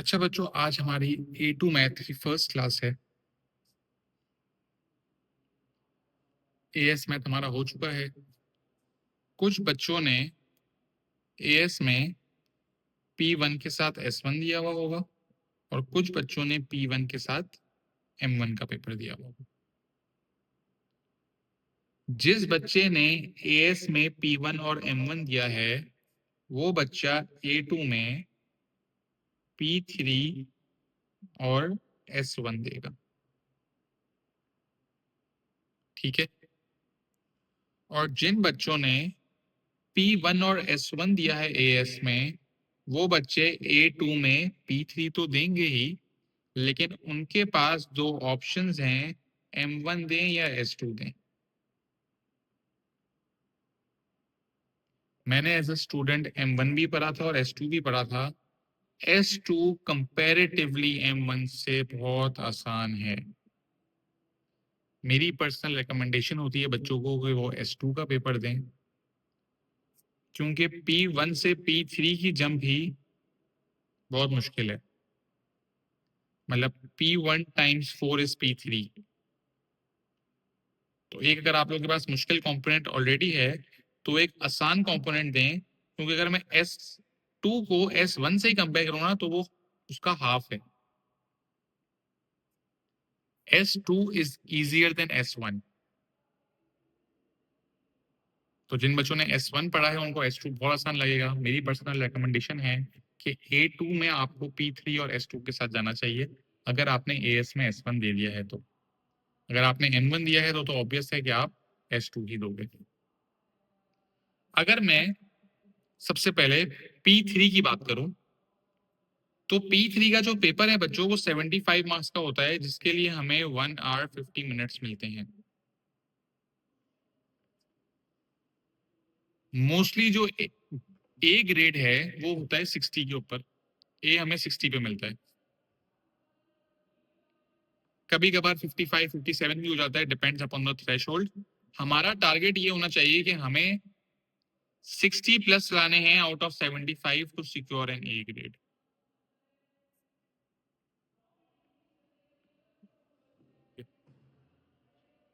अच्छा बच्चों, आज हमारी A2 मैथ की फर्स्ट क्लास है। AS मैथ हमारा हो चुका है। कुछ बच्चों ने AS में P1 के साथ S1 दिया हुआ होगा और कुछ बच्चों ने P1 के साथ M1 का पेपर दिया हुआ होगा। जिस बच्चे ने AS में P1 और M1 दिया है वो बच्चा A2 में P3 और S1 देगा। ठीक है। और जिन बच्चों ने P1 और S1 दिया है AS में वो बच्चे A2 में P3 तो देंगे ही, लेकिन उनके पास दो ऑप्शंस हैं, M1 दें या S2 दें। मैंने एज अ स्टूडेंट M1 भी पढ़ा था और S2 भी पढ़ा था। S2 कंपैरेटिवली M1 से बहुत आसान है। मेरी पर्सनल रिकमेंडेशन होती है बच्चों को कि वो S2 का पेपर दें, क्योंकि P1 से P3 की जंप ही बहुत मुश्किल है। मतलब P1 टाइम्स 4 इज P3। तो एक अगर आप लोगों के पास मुश्किल कंपोनेंट ऑलरेडी है तो एक आसान कंपोनेंट दें, क्योंकि अगर मैं S2 को S1 से ही कंपेयर करूँ ना तो वो उसका हाफ है। S2 is easier than S1। तो जिन बच्चों ने S1 पढ़ा है उनको S2 बहुत आसान लगेगा। मेरी पर्सनल रिकमेंडेशन है कि A2 में आपको P3 और S2 के साथ जाना चाहिए अगर आपने AS में S1 दे दिया है। तो अगर आपने M1 दिया है तो ऑब्वियस है कि आप S2 ही दोगे। अगर मैं सबसे पहले P3 की बात करूं तो P3 का जो पेपर है बच्चों वो 75 मार्क्स का होता है, जिसके लिए हमें 1 आवर 50 मिनट्स मिलते हैं। मोस्टली जो ए ग्रेड है वो होता है 60 के ऊपर। ए हमें 60 पे मिलता है, कभी कभार 55 57 भी हो जाता है, डिपेंड्स अपॉन द थ्रेशोल्ड। हमारा टारगेट ये होना चाहिए कि हमें 60 प्लस लाने हैं out of 75 to secure an A grade.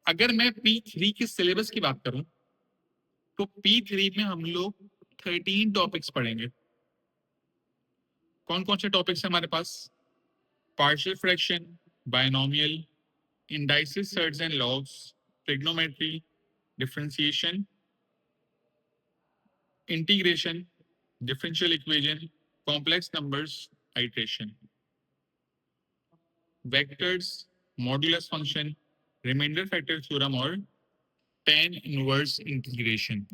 अगर मैं P3 के सिलेबस की बात करूं तो P3 में हम लोग 13 टॉपिक्स पढ़ेंगे। कौन कौन से टॉपिक्स हैं हमारे पास? Partial fraction, binomial, indices, surds and logs, trigonometry, differentiation, integration, differential equation, complex numbers, iteration, vectors, modulus function, remainder factor theorem और tan inverse integration.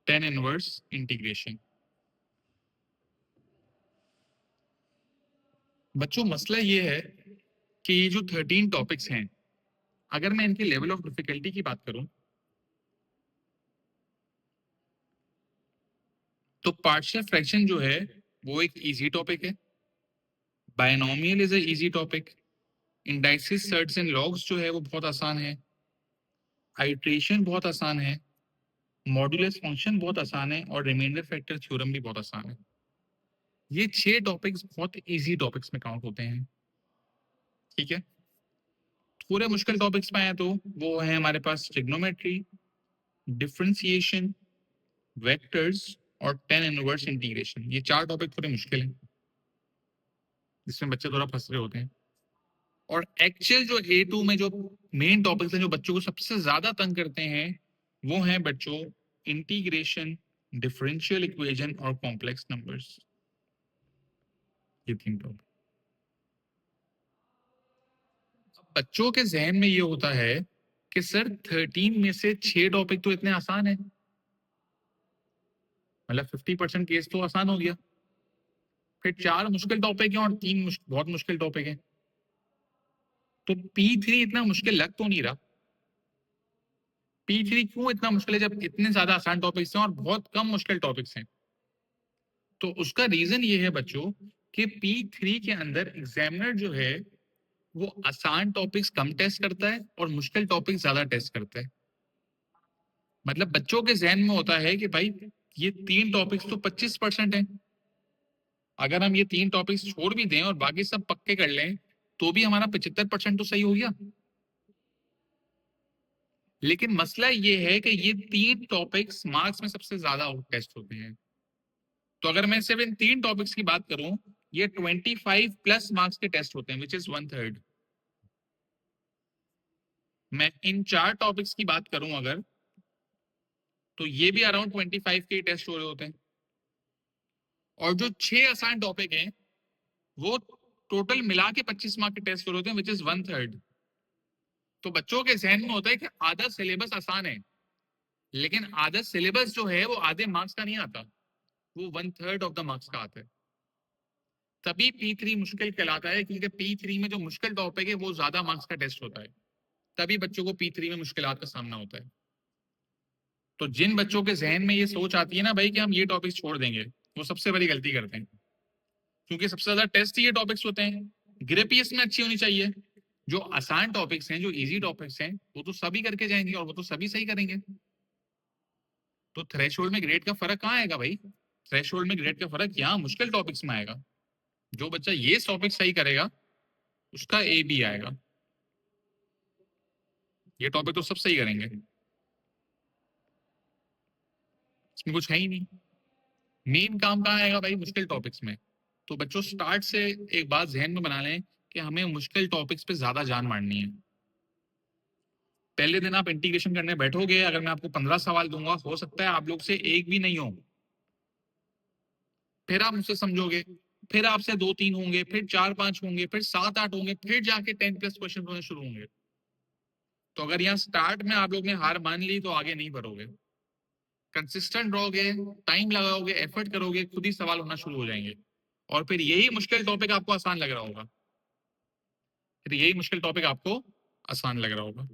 tan inverse integration. बच्चों मसला ये है कि ये जो 13 टॉपिक्स हैं, अगर मैं इनके लेवल ऑफ डिफिकल्टी की बात करूं तो पार्शियल फ्रैक्शन जो है वो एक इजी टॉपिक है, binomial is a easy topic, indices, surds and logs जो है वो बहुत आसान है, आइट्रेशन बहुत आसान है, मॉड्यूलस फंक्शन बहुत आसान है और रिमाइंडर फैक्टर थ्योरम भी बहुत आसान है। ये 6 टॉपिक्स बहुत इजी टॉपिक्स में काउंट होते हैं। ठीक है। थोड़े मुश्किल टॉपिक्स में आए तो वो है हमारे पास ट्रिग्नोमेट्री, डिफरेंशिएशन, वेक्टर्स और tan इनवर्स इंटीग्रेशन। ये 4 टॉपिक थोड़े मुश्किल हैं, जिसमें बच्चे थोड़ा फंस रहे होते हैं। और एक्चुअल जो A2 में जो मेन टॉपिक्स हैं जो बच्चों को सबसे ज्यादा तंग करते हैं वो हैं बच्चों इंटीग्रेशन, डिफरेंशियल इक्वेशन और कॉम्प्लेक्स नंबर्स। ये 3 टॉपिक। बच्चों के जहन में ये होता है कि सर 13 में से 6 टॉपिक तो इतने आसान है, मतलब 50% केस तो आसान हो गया। फिर 4 मुश्किल टॉपिक है और 3 बहुत मुश्किल टॉपिक है। तो P3 इतना मुश्किल लग तो नहीं रहा। P3 क्यों इतना मुश्किल है जब इतने ज्यादा आसान टॉपिक्स हैं और बहुत कम मुश्किल टॉपिक्स हैं? तो उसका रीजन ये है बच्चों कि P3 के अंदर एग्जामिनर जो है वो आसान टॉपिक्स कम टेस्ट करता है और मुश्किल टॉपिक ज्यादा टेस्ट करता है। मतलब बच्चों के जहन में होता है कि भाई ये 3 टॉपिक्स तो 25% है, अगर हम ये 3 टॉपिक्स छोड़ भी दें और बाकी सब पक्के कर लें तो भी हमारा 75% तो सही हो गया। लेकिन मसला ये है कि ये 3 टॉपिक्स मार्क्स में सबसे ज्यादा टेस्ट होते हैं। तो अगर मैं सिर्फ इन 3 टॉपिक्स की बात करूं, ये 25 प्लस मार्क्स के टेस्ट होते हैं, विच इज 1/3। मैं इन 4 टॉपिक्स की बात करूं अगर, तो ये भी अराउंड 25 के टेस्ट हो रहे होते हैं। और जो 6 आसान टॉपिक हैं वो टोटल मिला के 25 मार्क के टेस्ट हो रहे होते हैं, विच इज 1/3। तो बच्चों के जहन में होता है कि आधा सिलेबस आसान है, लेकिन आधा सिलेबस जो है वो आधे मार्क्स का नहीं आता, वो 1/3 ऑफ द मार्क्स का आता है। तभी P3 मुश्किल कहलाता है, क्योंकि P3 में जो मुश्किल टॉपिक है वो ज्यादा मार्क्स का टेस्ट होता है, तभी बच्चों को P3 में मुश्किलात का सामना होता है। तो जिन बच्चों के जहन में ये सोच आती है ना भाई कि हम ये टॉपिक्स छोड़ देंगे, वो सबसे बड़ी गलती करते हैं, क्योंकि सबसे ज्यादा टेस्ट ही ये टॉपिक्स होते हैं। ग्रिप इसमें अच्छी होनी चाहिए। जो आसान टॉपिक्स हैं, जो इजी टॉपिक्स हैं, वो तो सभी करके जाएंगे और वो तो सभी सही करेंगे। तो थ्रेशोल्ड में ग्रेड का फर्क कहाँ आएगा भाई? थ्रेशोल्ड में ग्रेड का फर्क यहाँ मुश्किल टॉपिक्स में आएगा। जो बच्चा ये टॉपिक सही करेगा उसका ए बी आएगा, ये टॉपिक तो सब सही करेंगे, इसमें कुछ है ही नहीं। मेन काम कहाँ आएगा भाई? मुश्किल टॉपिक्स में। तो बच्चों स्टार्ट से एक बात जहन में बना लें कि हमें मुश्किल टॉपिक्स पे ज्यादा जान मारनी है। पहले दिन आप इंटीग्रेशन करने बैठोगे, अगर मैं आपको 15 सवाल दूंगा, हो सकता है आप लोग से एक भी नहीं हो। फिर आप मुझसे समझोगे, फिर आपसे 2-3 होंगे, फिर 4-5 होंगे, फिर 7-8 होंगे, फिर जाके 10+ क्वेश्चन होने शुरू होंगे। तो अगर यहाँ स्टार्ट में आप लोग ने हार मान ली तो आगे नहीं बढ़ोगे। कंसिस्टेंट रहोगे, टाइम लगाओगे, एफर्ट करोगे, खुद ही सवाल होना शुरू हो जाएंगे, और फिर यही मुश्किल टॉपिक आपको आसान लग रहा होगा। फिर यही मुश्किल टॉपिक आपको आसान लग रहा होगा।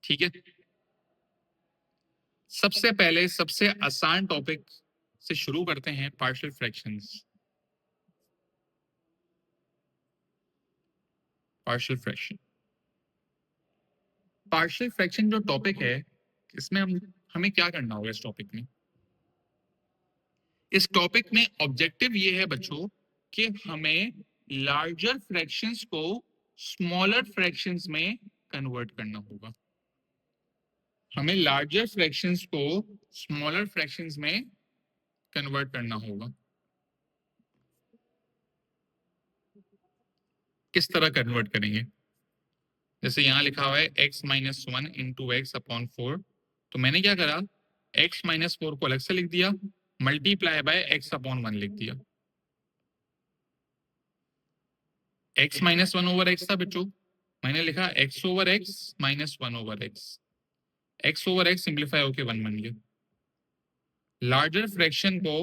ठीक है, सबसे पहले सबसे आसान टॉपिक से शुरू करते हैं, partial fractions. Partial fraction, partial fraction जो टॉपिक है, इसमें हमें क्या करना होगा? इस टॉपिक में, इस टॉपिक में ऑब्जेक्टिव ये है बच्चों कि हमें लार्जर फ्रैक्शंस को स्मॉलर फ्रैक्शंस में कन्वर्ट करना होगा। हमें लार्जर फ्रैक्शंस को स्मॉलर फ्रैक्शंस में कन्वर्ट करना होगा। किस तरह कन्वर्ट करेंगे? जैसे यहां लिखा हुआ है x-1 इंटू एक्स अपॉन 4, तो मैंने क्या करा, x-4 को अलग से लिख दिया, मल्टीप्लाई बाय x/1 लिख दिया। x-1 ओवर x था बच्चों, मैंने लिखा x over x minus 1 over x, x over x simplify होके 1 बन गया। लार्जर फ्रैक्शन को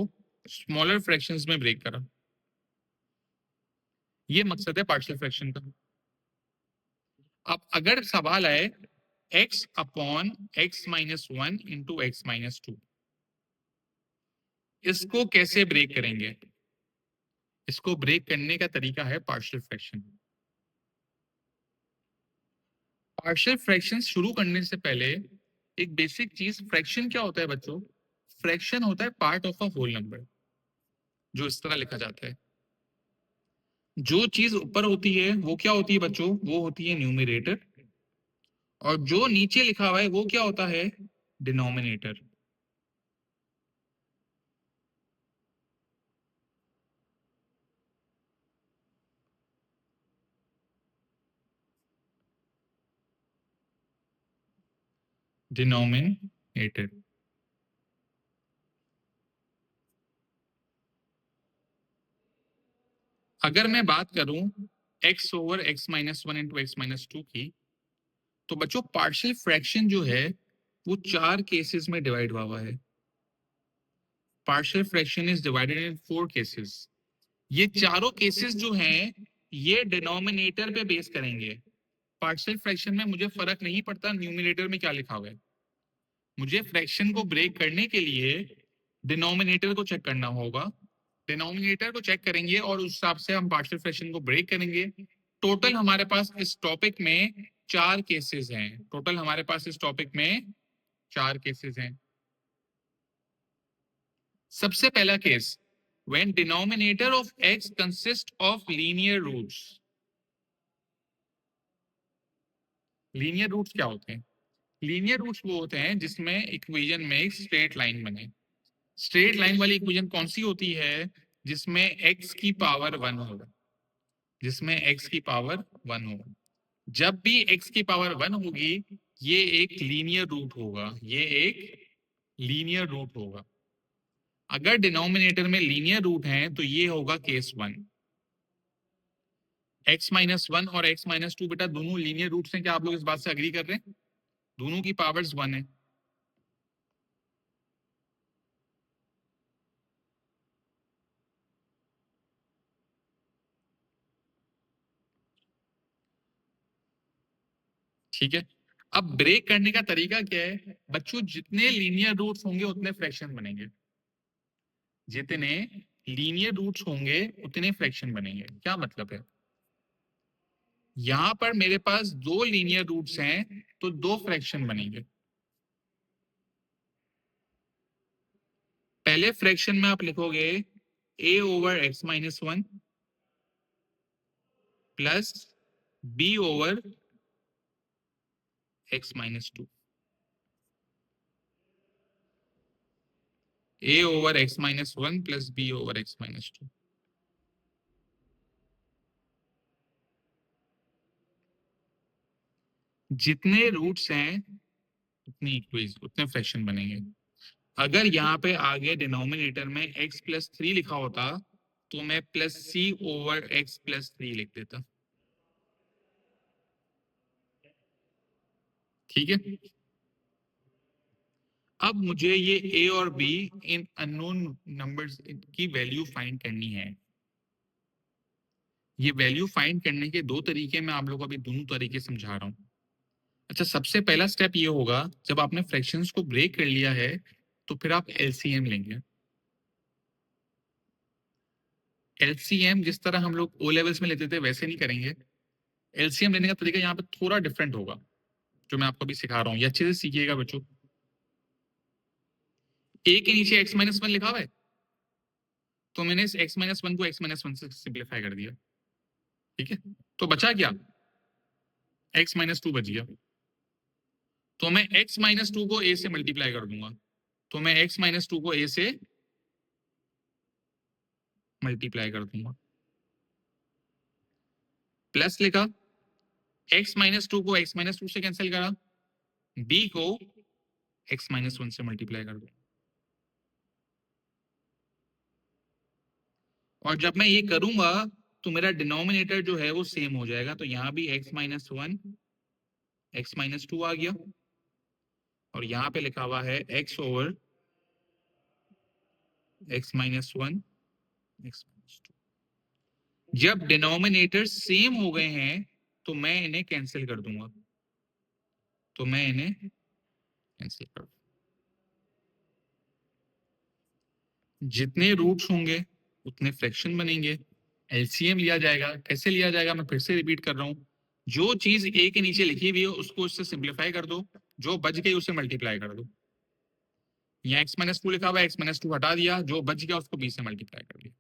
स्मॉलर फ्रैक्शंस में ब्रेक करा, ये मकसद है पार्शियल फ्रैक्शन का। अब अगर सवाल आए x upon x-1 into x-2, इसको कैसे ब्रेक करेंगे? इसको ब्रेक करने का तरीका है पार्शियल फ्रैक्शन। पार्शियल फ्रैक्शन शुरू करने से पहले एक बेसिक चीज, फ्रैक्शन क्या होता है बच्चों? फ्रैक्शन होता है part of a whole number, जो इस तरह लिखा जाता है। जो चीज ऊपर होती है वो क्या होती है बच्चों? वो होती है न्यूमरेटर, और जो नीचे लिखा हुआ है वो क्या होता है? डिनोमिनेटर। डिनोमिनेटर। अगर मैं बात करूं x over x-1 into x-2 की, तो बच्चों पार्शियल फ्रैक्शन जो है वो 4 केसेस में डिवाइड हुआ है। Partial fraction is divided in 4 cases. ये चारों केसेस जो हैं ये डिनोमिनेटर पे बेस करेंगे। पार्शियल फ्रैक्शन में मुझे फर्क नहीं पड़ता न्यूमिनेटर में क्या लिखा हुआ है, मुझे फ्रैक्शन को ब्रेक करने के लिए डिनोमिनेटर को चेक करना होगा। डिनोमिनेटर को चेक करेंगे और उस हिसाब से हम पार्शियल फ्रैक्शन को ब्रेक करेंगे। टोटल हमारे पास इस टॉपिक में 4 केसेस हैं। टोटल हमारे पास इस टॉपिक में 4 केसेस हैं। सबसे पहला case, when denominator of x consists of linear roots। Linear roots क्या होते हैं? लीनियर रूट्स वो होते हैं जिसमें इक्वेशन में एक स्ट्रेट लाइन बने। स्ट्रेट लाइन वाली इक्वेशन कौन सी होती है? जिसमें x की पावर 1 हो, जिसमें x की पावर 1 हो। जब भी x की पावर 1 होगी ये एक लीनियर रूट होगा, ये एक लीनियर रूट होगा। अगर डिनोमिनेटर में लीनियर रूट हैं तो ये होगा केस 1। x माइनस 1 और x माइनस 2 बेटा दोनों लीनियर रूट्स हैं। क्या आप लोग इस बात से अग्री कर रहे हैं? दोनों की पावर्स 1 है। ठीक है, अब ब्रेक करने का तरीका क्या है बच्चों? जितने लीनियर रूट्स होंगे उतने फ्रैक्शन बनेंगे। जितने लीनियर रूट्स होंगे उतने फ्रैक्शन बनेंगे। क्या मतलब है? यहां पर मेरे पास 2 लीनियर रूट्स हैं तो 2 फ्रैक्शन बनेंगे। पहले फ्रैक्शन में आप लिखोगे a over x minus 1 plus b over x minus 2। a over x minus 1 plus b over x minus 2। जितने रूट्स हैं उतने फ्रैक्शन बनेंगे। अगर यहाँ पे आगे डिनोमिनेटर में x प्लस 3 लिखा होता तो मैं plus c over x plus 3 लिख देता। ठीक है, अब मुझे ये a और b इन अननोन नंबर्स की वैल्यू फाइंड करनी है। ये वैल्यू फाइंड करने के 2 तरीके मैं आप लोगों को अभी दोनों तरीके समझा रहा हूं। अच्छा, सबसे पहला स्टेप ये होगा जब आपने फ्रैक्शंस को ब्रेक कर लिया है तो फिर आप एलसीएम लेंगे। एलसीएम जिस तरह हम लोग ओ लेवल्स में लेते थे वैसे नहीं करेंगे। एलसीएम लेने का तरीका यहाँ पे थोड़ा डिफरेंट होगा जो मैं आपको अभी सिखा रहा हूँ। ये अच्छे से सीखिएगा बच्चों। ए के नीचे x माइनस 1 लिखा हुआ है तो मैंने इस x माइनस 1 को x माइनस 1 से सिंप्लीफाई कर दिया। ठीक है, तो बचा क्या? x माइनस 2 बच गया। तो मैं x माइनस 2 को a से मल्टीप्लाई कर दूंगा। तो मैं x माइनस 2 को a से मल्टीप्लाई कर दूंगा। प्लस लिखा, x माइनस 2 को x माइनस 2 से कैंसिल करा, b को x माइनस 1 से मल्टीप्लाई कर दो। और जब मैं ये करूंगा तो मेरा डिनोमिनेटर जो है वो सेम हो जाएगा। तो यहां भी x माइनस 1 x माइनस 2 आ गया और यहां पे लिखा हुआ है x over x minus 1 x minus 2। जब डिनोमिनेटर सेम हो गए हैं तो मैं इन्हें कैंसिल कर दूंगा। तो मैं इन्हें कैंसिल कर दूंगा। जितने रूट्स होंगे उतने फ्रैक्शन बनेंगे। एलसीएम लिया जाएगा। कैसे लिया जाएगा मैं फिर से रिपीट कर रहा हूं। जो चीज ए के नीचे लिखी हुई है उसको उससे सिंप्लीफाई कर दो, जो बच गई उसे मल्टीप्लाई कर दो। यहाँ x माइनस 2 लिखा हुआ है, x माइनस 2 हटा दिया, जो बच गया उसको b से मल्टीप्लाई कर दिया।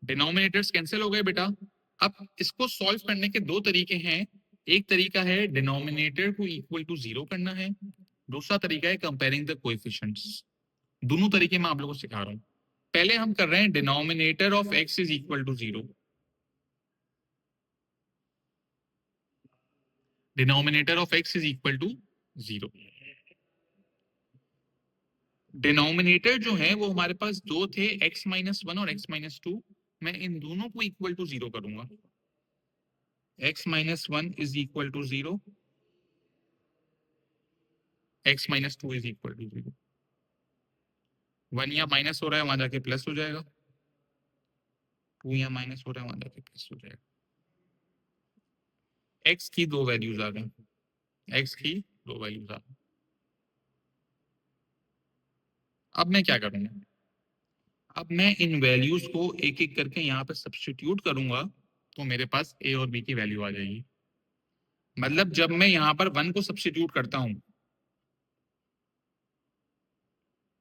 डिनोमिनेटर्स कैंसिल हो गए बेटा। अब इसको सॉल्व करने के 2 तरीके हैं। एक तरीका है डिनोमिनेटर को इक्वल टू 0 करना है, दूसरा तरीका है कंपेयरिंग द कोएफिशिएंट्स। दोनों तरीके मैं आप लोगों को सिखा रहा हूं। पहले हम कर रहे हैं denominator of x is equal to 0। Denominator of x is equal to 0। Denominator जो है वो हमारे पास 2 थे, x माइनस 1 और x माइनस 2। मैं इन दोनों को इक्वल टू 0 करूंगा। x minus 1 is equal to 0, x minus 2 is equal to 0। 1 यहाँ माइनस हो रहा है, वहां जाके प्लस हो जाएगा, 2 यहाँ माइनस हो रहा है, वहां जाके प्लस हो जाएगा। x की दो वैल्यूज आ गई, x की दो वैल्यूज आ गई। अब मैं क्या करूंगा, अब मैं इन वैल्यूज को एक एक करके यहाँ पे सब्स्टिट्यूट करूंगा, तो मेरे पास a और b की वैल्यू आ जाएगी। मतलब जब मैं यहाँ पर 1 को सब्स्टिट्यूट करता हूं,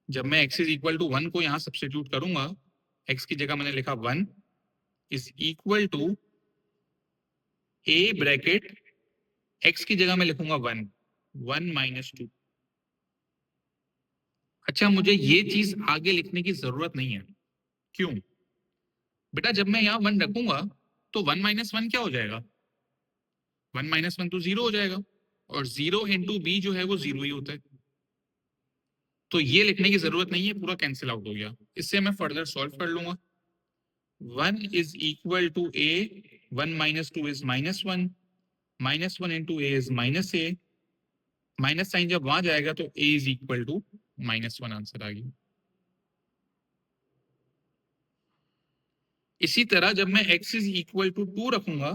जब मैं x इज इक्वल टू 1 को यहाँ सब्स्टिट्यूट करूंगा, x की जगह मैंने लिखा 1 is equal to a bracket, x की जगह मैं लिखूंगा 1, 1 माइनस 2। अच्छा, मुझे ये चीज आगे लिखने की जरूरत नहीं है। क्यों बेटा, जब मैं यहाँ 1 रखूंगा तो 1 माइनस 1 क्या हो जाएगा, 1 माइनस 1 तो 0 हो जाएगा, और 0 इंटू बी जो है वो 0 ही होता है। तो ये लिखने की जरूरत नहीं है, पूरा कैंसिल आउट हो गया। इससे मैं फर्दर सॉल्व कर लूंगा। 1 is equal to A, 1 minus 2 is minus 1, minus 1 into A is minus A, minus sine जब वहां जाएगा तो A is equal to minus 1 answer आ गया। इसी तरह जब मैं x इज इक्वल टू 2 रखूंगा,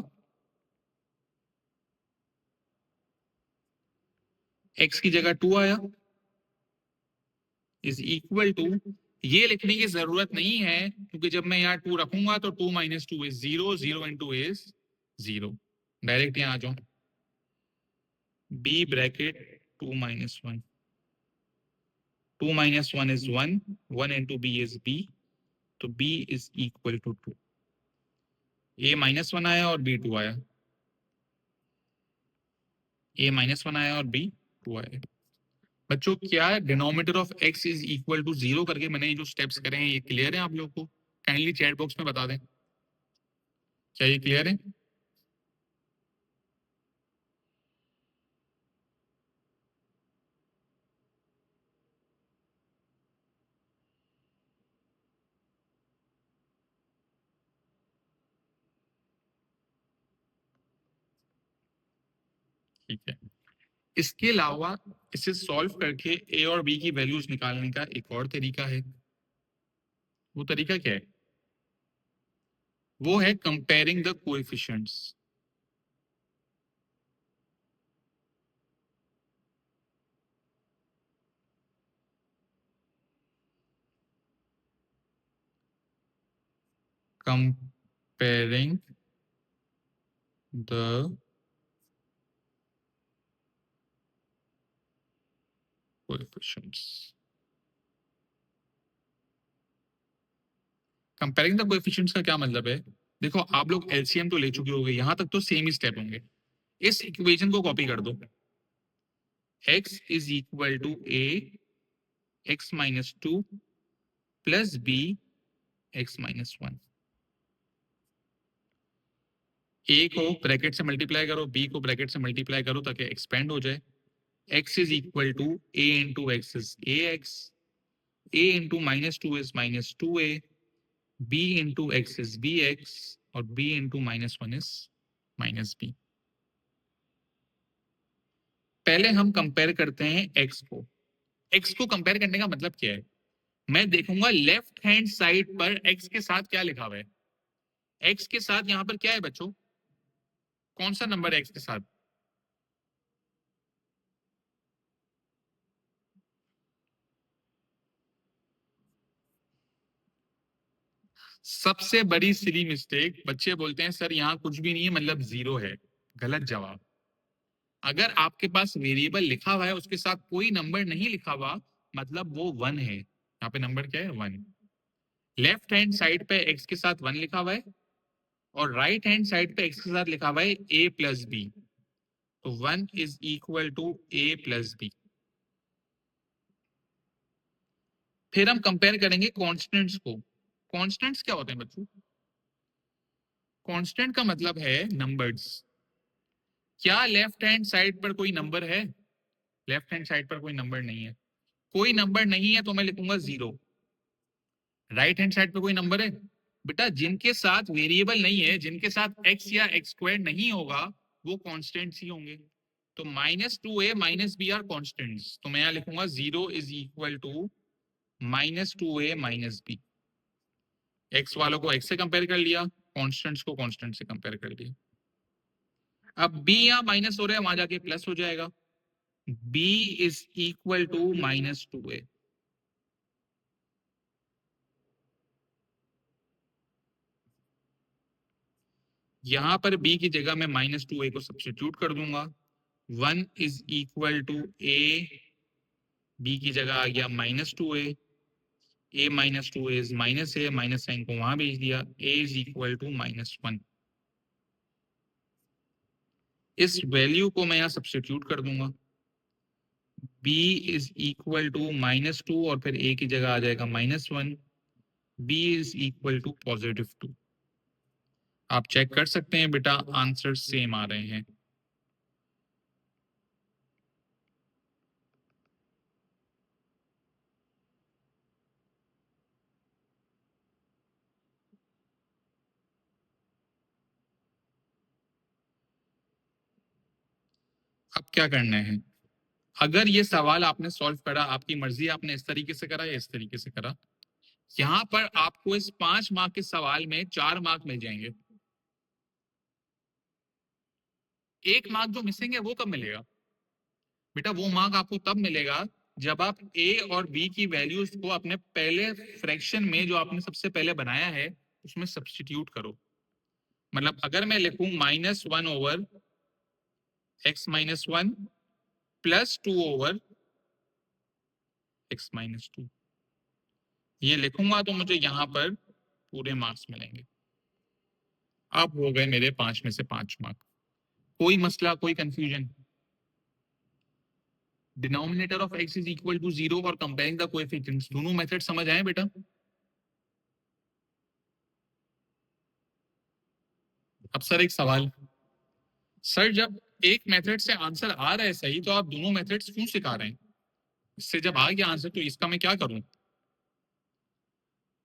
x की जगह 2 आया, इज इक्वल टू, ये लिखने की जरूरत नहीं है क्योंकि जब मैं यहाँ 2 रखूंगा तो 2 minus 2 is 0, 0 into is 0। Direct यहाँ आ जाओ, b bracket 2 minus 1, 2 minus 1 is 1, 1 into b is b, तो b is equal to 2। a minus 1 आया और b 2 आया, a माइनस 1 आया और b 2 आया। बच्चों क्या denominator of x is equal to 0 करके मैंने ये जो स्टेप्स करे हैं ये क्लियर है आप लोगों को? काइंडली चैट बॉक्स में बता दें, क्या ये क्लियर है? ठीक है। इसके अलावा इसे सॉल्व करके a और b की वैल्यूज निकालने का एक और तरीका है। वो तरीका क्या है? वो है comparing the coefficients. Comparing the coefficients. Comparing the coefficients का क्या मतलब है? देखो आप लोग एलसीएम तो ले चुके होंगे, यहां तक तो सेम ही स्टेप होंगे। इस इक्वेशन को कॉपी कर दो, x is equal to a x minus 2 plus b x minus 1। a को ब्रैकेट से मल्टीप्लाई करो, b को ब्रैकेट से मल्टीप्लाई करो ताकि एक्सपेंड हो जाए। x is equal to a into x is ax, a into minus 2 is minus 2a, b into x is bx, और b into minus 1 is minus b। पहले हम कंपेयर करते हैं x को। x को कंपेयर करने का मतलब क्या है? मैं देखूंगा लेफ्ट हैंड साइड पर x के साथ क्या लिखा हुआ है। x के साथ यहां पर क्या है बच्चों? कौन सा नंबर है x के साथ? सबसे बड़ी सिली मिस्टेक, बच्चे बोलते हैं सर यहाँ कुछ भी नहीं है मतलब 0 है। गलत जवाब। अगर आपके पास वेरिएबल लिखा हुआ है उसके साथ कोई नंबर नहीं लिखा हुआ मतलब वो 1 है। यहाँ पे नंबर क्या है? 1। लेफ्ट हैंड साइड पे x के साथ 1 लिखा हुआ है और राइट हैंड साइड पे x के साथ लिखा हुआ है a प्लस बी, तो 1 is equal to a plus B. फिर हम कंपेयर करेंगे कॉन्स्टेंट्स को। कॉन्स्टेंट्स क्या होते हैं बच्चों? कांस्टेंट का मतलब है नंबर्स। क्या लेफ्ट हैंड साइड पर कोई नंबर है? लेफ्ट हैंड साइड पर कोई नंबर नहीं है। कोई नंबर नहीं है तो मैं लिखूंगा 0। राइट हैंड साइड पर कोई नंबर है? बेटा जिनके साथ वेरिएबल नहीं है, जिनके साथ x या x स्क्वायर नहीं होगा वो कांस्टेंट्स ही होंगे। तो -2a -b आर कांस्टेंट्स, तो मैं यहां लिखूंगा 0 is equal to -2a minus B. X वालों को एक्स से कंपेयर कर लिया, कॉन्स्टेंट्स को कॉन्स्टेंट से कंपेयर कर लिया। अब b यहाँ माइनस हो रहा है, वहां जाके प्लस हो जाएगा। b is equal to -2a। यहां पर b की जगह मैं -2a को सब्स्टिट्यूट कर दूंगा। 1 is equal to a, b की जगह आ गया -2a, a -2a is -a, minus sign को वहां भेज दिया, a इज इक्वल टू -1। इस वैल्यू को मैं यहां सब्स्टिट्यूट कर दूंगा। b इज इक्वल टू -2 और फिर a की जगह आ जाएगा -1। b is equal to +2। आप चेक कर सकते हैं बेटा, आंसर सेम आ रहे हैं। अब क्या करना है, अगर ये सवाल आपने सॉल्व करा, आपकी मर्जी, आपने इस तरीके से करा या इस तरीके से करा, यहां पर आपको इस 5 मार्क के सवाल में 4 मार्क मिल जाएंगे। 1 मार्क जो मिसिंग है वो कब मिलेगा बेटा? वो मार्क आपको तब मिलेगा जब आप a और b की वैल्यूज को अपने पहले फ्रैक्शन में जो आपने सबसे पहले बनाया है उसमें सब्स्टिट्यूट करो। मतलब अगर मैं लिखूं -1 ओवर x-1 +2 ओवर x-2, ये लिखूंगा तो मुझे यहां पर पूरे मार्क्स मिलेंगे। अब हो गए मेरे 5 में से 5 मार्क। कोई मसला, कोई confusion? Denominator of x is equal to 0 और कंपेयरिंग द कोएफिशिएंट्स, दोनों मेथड समझ आए बेटा? अब सर एक सवाल, सर जब एक मेथड से आंसर आ रहा है सही, तो आप दोनों मेथड्स क्यों सिखा रहे हैं? इससे जब आ गया आंसर तो इसका मैं क्या करूं?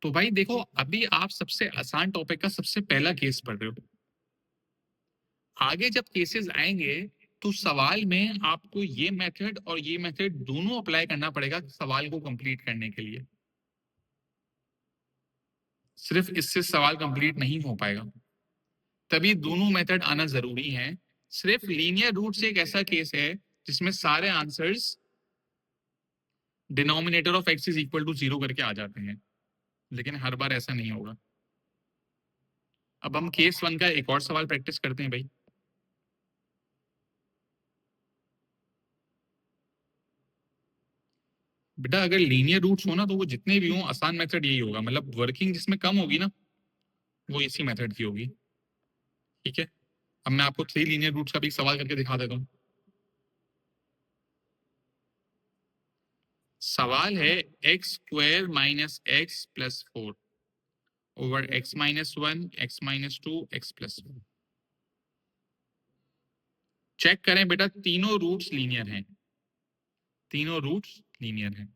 तो भाई देखो, अभी आप सबसे आसान टॉपिक का सबसे पहला केस पढ़ रहे हो। आगे जब केसेस आएंगे तो सवाल में आपको ये मेथड और ये मेथड दोनों अप्लाई करना पड़ेगा सवाल को कंप्लीट करने के लिए। सिर्फ इससे सवाल कंप्लीट नहीं हो पाएगा, तभी दोनों मेथड आना जरूरी है। सिर्फ लीनियर रूट से एक ऐसा केस है जिसमें सारे answers denominator of x is equal to 0 करके आ जाते हैं, लेकिन हर बार ऐसा नहीं होगा। अब हम केस 1 का एक और सवाल प्रैक्टिस करते हैं भाई। बेटा अगर लीनियर रूट्स हो ना तो वो जितने भी हों आसान मेथड यही होगा, मतलब वर्किंग जिसमें कम होगी ना वो इसी मेथड की होगी। ठीक है, अब मैं आपको 3 लीनियर रूट्स का भी सवाल करके दिखा देता हूँ। सवाल है x² - x + 4 over x-1, x-2, x + 1। Check करें बेटा, तीनों रूट्स लीनियर हैं, तीनों रूट्स लीनियर हैं।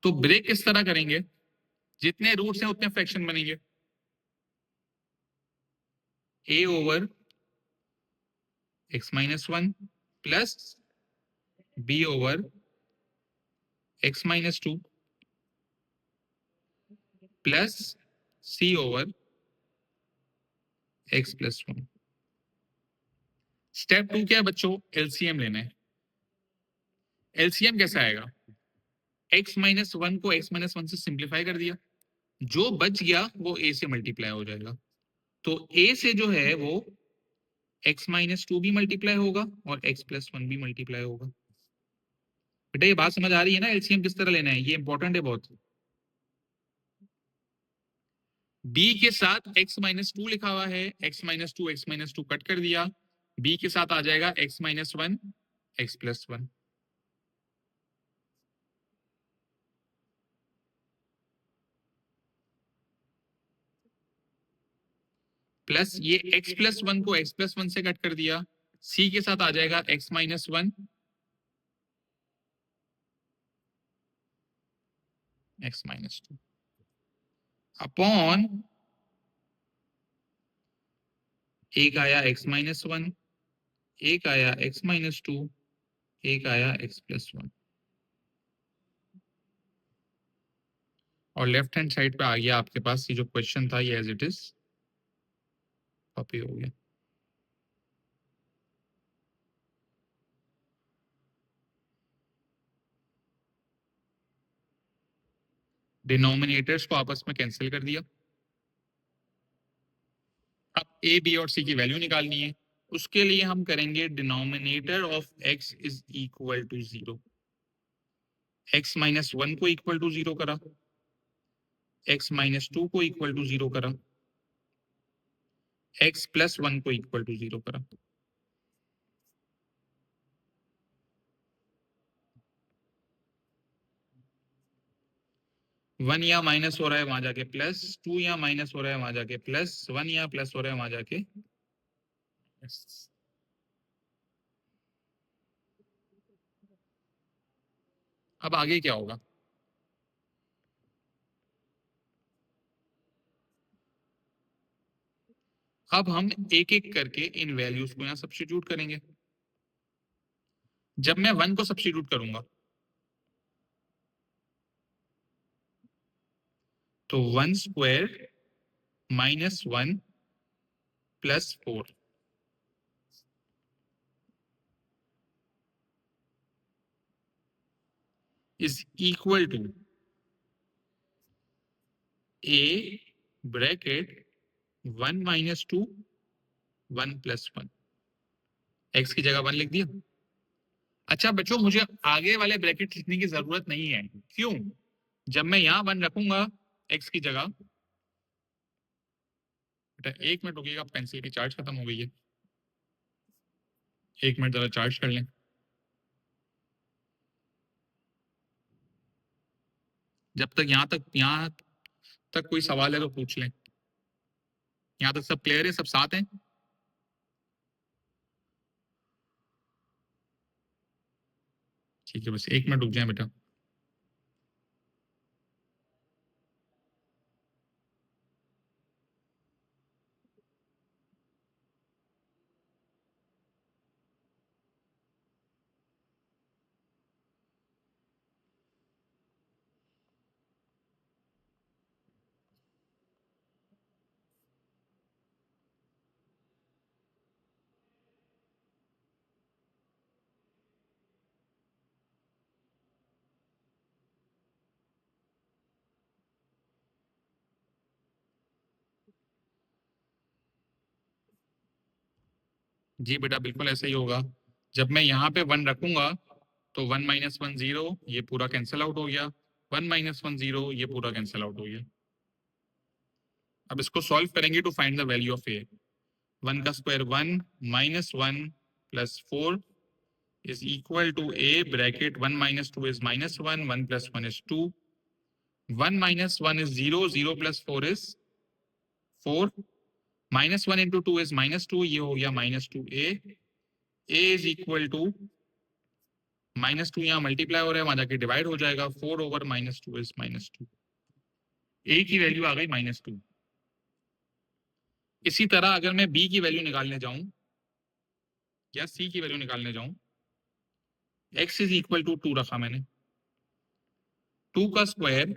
तो ब्रेक किस तरह करेंगे? जितने रूट्स हैं उतने फ्रैक्शन बनेंगे। a over x-1 plus b over x-2 plus c over x + 1। Step 2 क्या है बच्चों? एलसीएम लेना है। एलसीएम कैसा आएगा? x-1 को x-1 से सिंप्लीफाई कर दिया, जो बच गया वो a से मल्टीप्लाई हो जाएगा। तो a से जो है वो x-2 भी मल्टीप्लाई होगा और x + 1 भी मल्टीप्लाई होगा। बेटा ये बात समझ आ रही है ना? एलसीएम किस तरह लेना है, ये इंपॉर्टेंट है बहुत। b के साथ x-2 लिखा हुआ है, x-2 कट कर दिया, b के साथ आ जाएगा x-1 x + 1। प्लस ये x + 1 को x + 1 से कट कर दिया, c के साथ आ जाएगा x-1 x-2 अपॉन एक आया x-1, एक आया x-2, एक आया x + 1। और लेफ्ट हैंड साइड पे आ गया आपके पास ये जो क्वेश्चन था, ये एज इट इज कॉपी हो गया। डिनोमिनेटर्स को आपस में कैंसिल कर दिया। अब ए, बी और सी की वैल्यू निकालनी है। उसके लिए हम करेंगे denominator of x is equal to 0। x minus 1 को इक्वल टू 0 करा, x माइनस 2 को इक्वल टू 0 करा, x प्लस 1 को इक्वल टू 0 करा। वन यहाँ माइनस हो रहा है, वहां जाके प्लस, 2 यहाँ माइनस हो रहा है, वहां जाके प्लस, 1 यहाँ प्लस हो रहा है, वहां जाके प्लस। अब आगे क्या होगा? अब हम एक एक करके इन वैल्यूज को यहाँ सब्स्टिट्यूट करेंगे। जब मैं 1 को सब्स्टिट्यूट करूंगा तो 1 square minus 1 plus 4 is equal to a bracket 1 minus 2 1 plus 1। x की जगह 1 लिख दिया। अच्छा बच्चों, मुझे आगे वाले ब्रैकेट लिखने की जरूरत नहीं है। क्यों? जब मैं यहाँ 1 रखूंगा x की जगह, बेटा 1 मिनट रुकिएगा, पेंसिल की चार्ज खत्म हो गई है। 1 मिनट जरा चार्ज कर लें। जब तक यहाँ तक कोई सवाल है तो पूछ लें। यहाँ तक सब क्लियर है, सब साथ हैं? ठीक है, बस 1 मिनट रुक जाए बेटा। जी बेटा, बिल्कुल ऐसा ही होगा। जब मैं यहाँ पे 1 रखूंगा तो 1 माइनस 1 0, ये पूरा कैंसिल आउट हो गया। 1 माइनस 1 0, ये पूरा कैंसिल आउट हो गया। अब इसको सॉल्व करेंगे to find the value of A. 1 का square 1 minus 1 plus 4 is equal to a bracket 1 minus 2 is minus 1, 1 plus 1 is 2, 1 minus 1 is 0, 0 plus 4 is 4, minus 1 into 2 is minus 2, ये हो गया minus 2a, a is equal to minus 2 यहाँ multiply हो रहा है, वहां जाके डिवाइड हो जाएगा, 4 over minus 2 is minus 2। a की वैल्यू आ गई माइनस 2। इसी तरह अगर मैं b की वैल्यू निकालने जाऊं या c की वैल्यू निकालने जाऊं, x इज इक्वल टू 2 रखा मैंने। 2 का square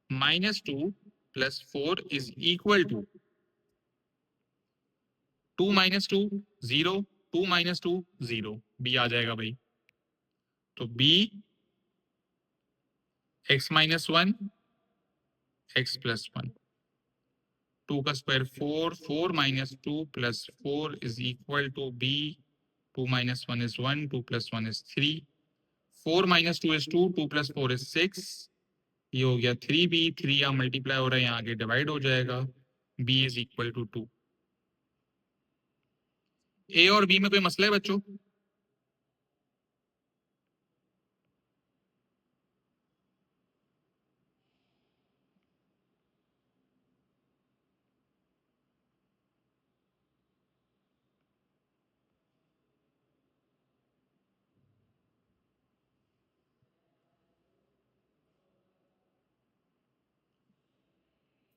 minus 2 plus 4 is equal to 2 minus 2 0, 2 minus 2 0, b आ जाएगा भाई। तो b x minus 1 x plus 1, 2 का square 4, 4 minus 2 plus 4 is equal to b, 2 minus 1 is 1, 2 plus 1 is 3, 4 minus 2 is 2, 2 plus 4 is 6, ये हो गया 3b, 3 यहाँ मल्टीप्लाई हो रहा है, यहाँ आगे डिवाइड हो जाएगा, b is equal to 2। a और b में कोई मसला है बच्चों?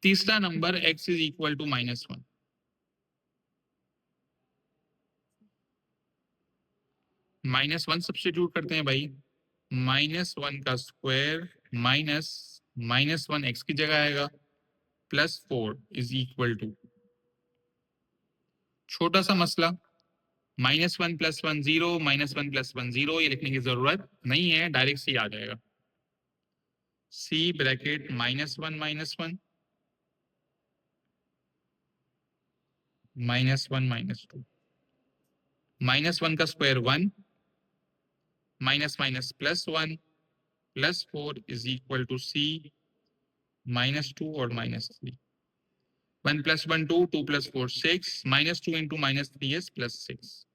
तीसरा number x is equal to minus 1। Minus 1 substitute करते हैं भाई, -1 का स्क्वायर -1 एक्स की जगह आएगा +4 इज इक्वल टू, छोटा सा मसला, -1 + 1 0, -1 + 1 0, ये लिखने की जरूरत नहीं है, डायरेक्ट सी आ जाएगा। सी ब्रैकेट -1 -1 -1 -2, -1 का square 1, minus +1 +4 is equal to C -2 और -3। 1 + 1 2, 2 + 4 6, -2 इंटू -3 is +6,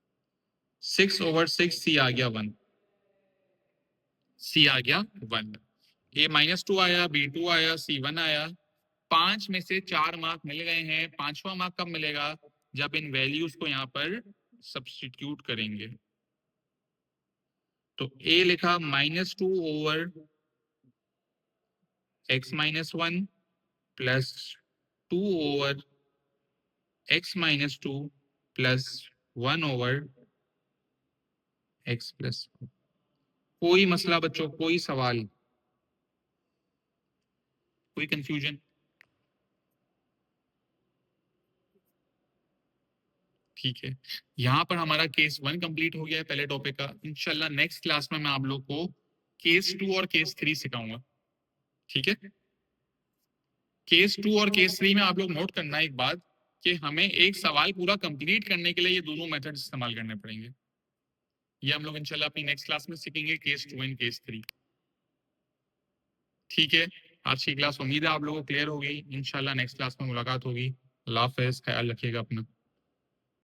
6/6 सी आ गया 1, सी आ गया 1। ए -2 आया, B2 आया, C1 आया। 5 में से 4 मार्क मिल गए हैं। 5वां मार्क कब मिलेगा? जब इन वैल्यूज को यहाँ पर सब्स्टिट्यूट करेंगे। तो ए लिखा -2/x-1 plus 2/x-2 plus 1/x plus. कोई मसला बच्चों, कोई सवाल, कोई कंफ्यूजन? ठीक है, यहाँ पर हमारा केस 1 कंप्लीट हो गया है पहले टॉपिक का। इंशाल्लाह नेक्स्ट क्लास में मैं आप लोग को केस 2 और केस 3 सिखाऊंगा। ठीक है, केस 2 और केस 3 में आप लोग नोट करना एक बात कि हमें एक सवाल पूरा कंप्लीट करने के लिए ये दोनों मेथड इस्तेमाल करने पड़ेंगे। ये हम लोग इंशाल्लाह अपनी नेक्स्ट क्लास में सीखेंगे, केस 2 एंड केस 3। ठीक है, आज की क्लास उम्मीद है आप लोगों को क्लियर हो गई। इंशाल्लाह नेक्स्ट क्लास में मुलाकात होगी। अल्लाह हाफिज़, ख्याल रखिएगा अपना।